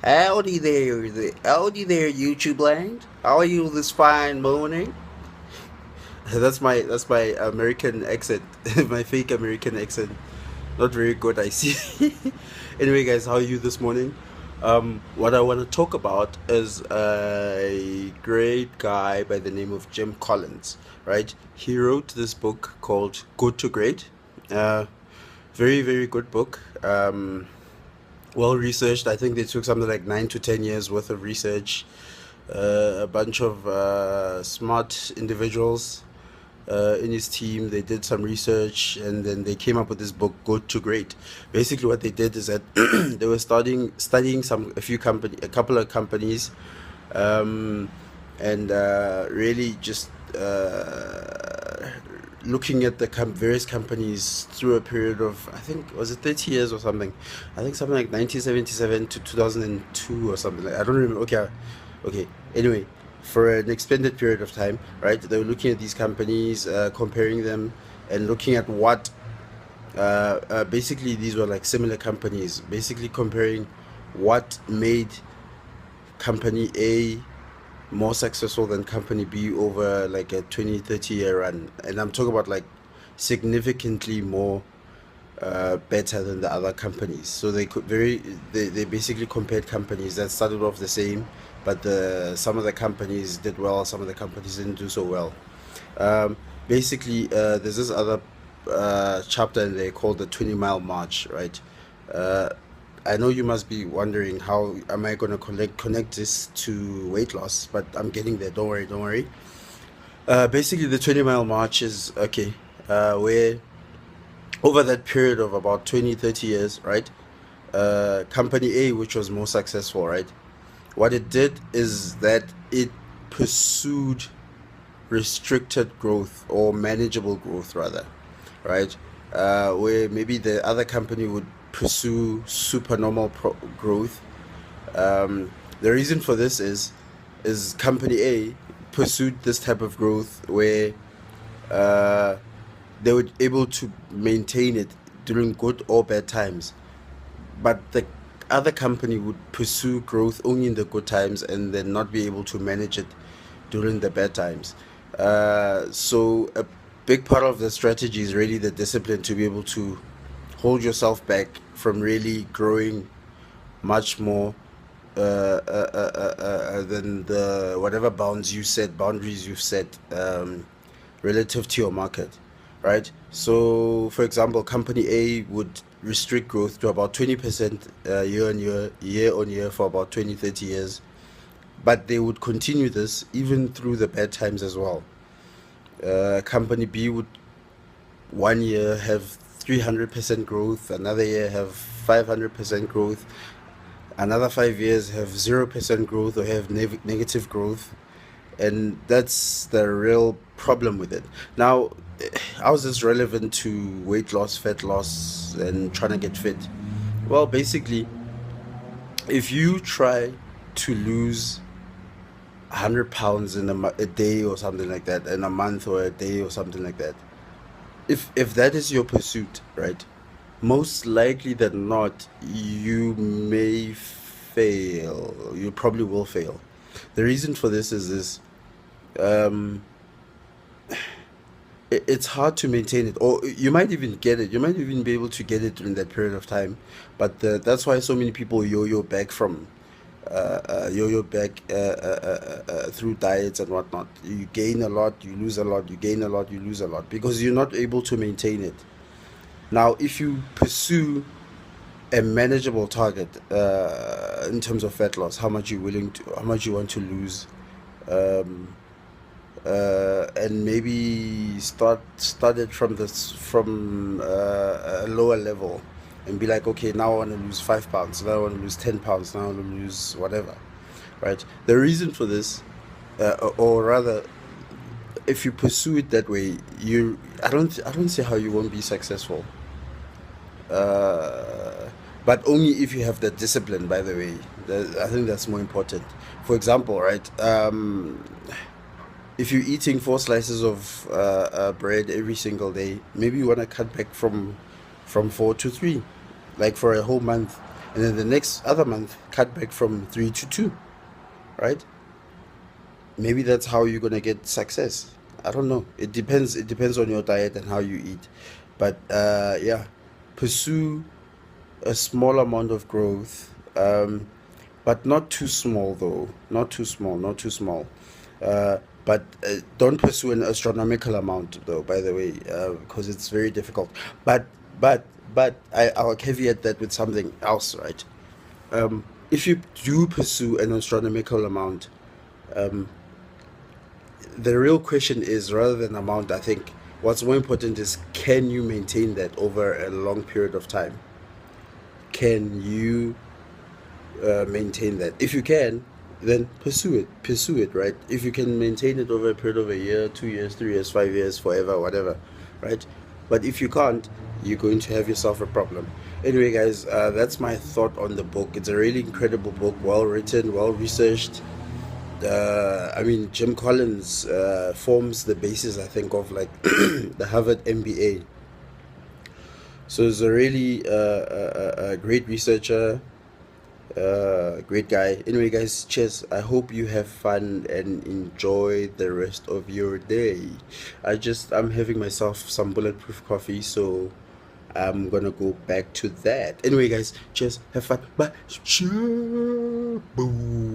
Howdy there, YouTube land. How are you this fine morning? That's my American accent, my fake American accent. Not very good, I see. Anyway, guys, how are you this morning? What I want to talk about is a great guy by the name of Jim Collins. Right? He wrote this book called Good to Great. Uh, Very, very good book. Well researched. I think they took something like 9 to 10 years worth of research. A bunch of smart individuals in his team. They did some research and then they came up with this book, Good to Great. Basically, what they did is that they were studying a couple of companies, um, and really just looking at the various companies through a period of, I think, was it 30 years or something? I think something like 1977 to 2002 or something. I don't remember. Okay, okay. Anyway, for an extended period of time, right? They were looking at these companies, comparing them, and looking at what. Basically, these were like similar companies. Basically, comparing what made company A more successful than company B over like a 20, 30 year run. And I'm talking about like significantly more better than the other companies. So they basically compared companies that started off the same, but some of the companies did well, some of the companies didn't do so well. Um, Basically, there's this other chapter in there called the 20 Mile March, right? Uh, I know you must be wondering how am I going to connect this to weight loss, but I'm getting there. Don't worry, don't worry. Basically, the 20 Mile March is okay, where over that period of about 20, 30 years, right? Company A, which was more successful, right? What it did is that it pursued restricted growth or manageable growth, rather, right? Where maybe the other company would pursue supernormal growth. The reason for this is company A pursued this type of growth where uh, they were able to maintain it during good or bad times, but the other company would pursue growth only in the good times and then not be able to manage it during the bad times. So a big part of the strategy is really the discipline to be able to hold yourself back from really growing much more than the whatever boundaries you've set, relative to your market, right? So, for example, company A would restrict growth to about 20% year on year for about 20, 30 years, but they would continue this even through the bad times as well. Company B would 1 year have 300% growth, another year have 500% growth, another 5 years have 0% growth or have negative growth. And that's the real problem with it. Now, how is this relevant to weight loss, fat loss, and trying to get fit? Well, basically, if you try to lose 100 pounds in a day or something like that, in a month or a day or something like that, if that is your pursuit, right? Most likely than not, you may fail. You probably will fail. The reason for this is this: um, it's hard to maintain it, or you might even get it. You might even be able to get it during that period of time, but that's why so many people yo-yo back through diets and whatnot. You gain a lot, you lose a lot, you gain a lot, you lose a lot because you're not able to maintain it. Now, if you pursue a manageable target in terms of fat loss, how much you want to lose, um, and maybe start it from a lower level, and be like, okay, now I want to lose 5 pounds, now I want to lose 10 pounds, now I want to lose whatever, right? The reason for this, or rather, if you pursue it that way, I don't see how you won't be successful. uh, but only if you have the discipline. By the way, I think that's more important. For example, right? If you're eating 4 slices of bread every single day, maybe you want to cut back from 4 to 3, like for a whole month. and then the next other month cut back from 3 to 2, right? Maybe that's how you're gonna get success. I don't know. It depends on your diet and how you eat. But yeah, pursue a small amount of growth, but not too small though. Not too small. Not too small. But don't pursue an astronomical amount though. By the way, because it's very difficult. But but I'll caveat that with something else, right? If you do pursue an astronomical amount, the real question is, rather than amount, I think what's more important is, can you maintain that over a long period of time? Can you maintain that? If you can, then pursue it, right? If you can maintain it over a period of a year, 2 years, 3 years, 5 years, forever, whatever, right? But if you can't, you're going to have yourself a problem. Anyway, guys, that's my thought on the book. It's a really incredible book, well written, well researched. I mean, Jim Collins forms the basis, I think, of like the Harvard MBA. So he's a really a great researcher, great guy. Anyway, guys, cheers. I hope you have fun and enjoy the rest of your day. I'm having myself some bulletproof coffee, so I'm gonna go back to that. Anyway, guys, cheers. Have fun. Bye. Cheers. Boom.